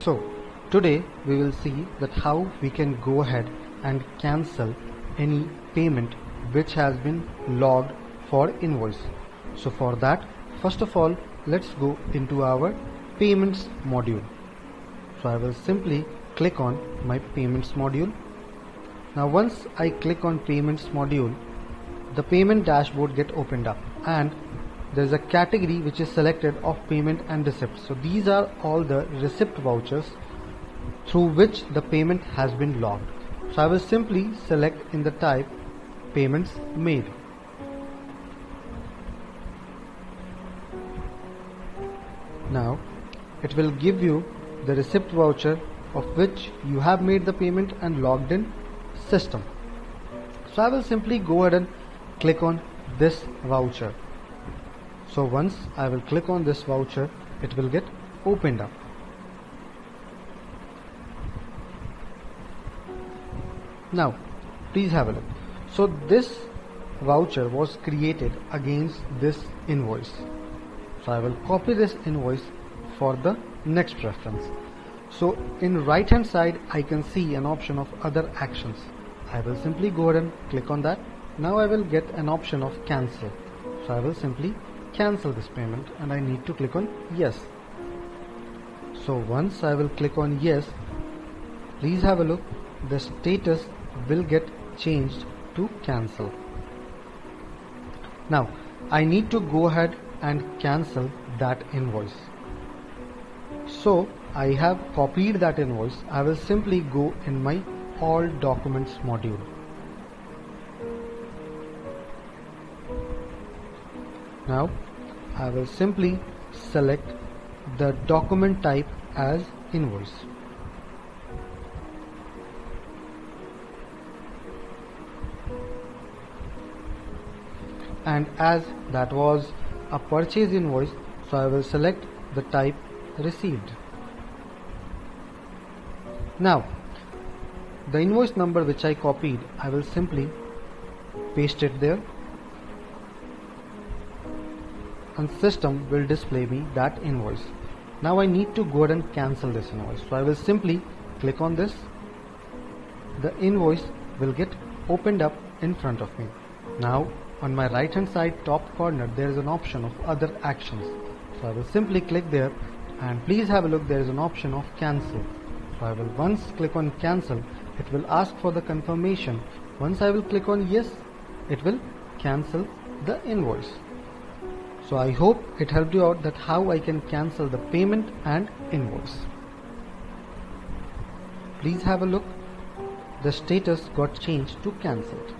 So today we will see that how we can go ahead and cancel any payment which has been logged for invoice. So for that, first of all, let's go into our payments module. So I will simply click on my payments module. Now once I click on payments module, the payment dashboard get opened up and there is a category which is selected of payment and receipt. So these are all the receipt vouchers through which the payment has been logged. So I will simply select in the type payments made. Now it will give you the receipt voucher of which you have made the payment and logged in system. So I will simply go ahead and click on this voucher. So once I will click on this voucher, it will get opened up. Now please have a look. So this voucher was created against this invoice. So I will copy this invoice for the next reference. So in right hand side I can see an option of other actions. I will simply go ahead and click on that. Now I will get an option of cancel. So I will simply cancel this payment and I need to click on yes. So once I will click on yes, please have a look, the status will get changed to cancel. Now I need to go ahead and cancel that invoice. So I have copied that invoice. I will simply go in my all documents module. Now I will simply select the document type as invoice. And as that was a purchase invoice, so I will select the type received. Now the invoice number which I copied, I will simply paste it there and system will display me that invoice. Now I need to go ahead and cancel this invoice. So I will simply click on this. The invoice will get opened up in front of me. Now on my right hand side top corner there is an option of other actions. So I will simply click there and please have a look, there is an option of cancel. So I will once click on cancel, it will ask for the confirmation. Once I will click on yes, it will cancel the invoice. So I hope it helped you out that how I can cancel the payment and invoice. Please have a look, the status got changed to cancelled.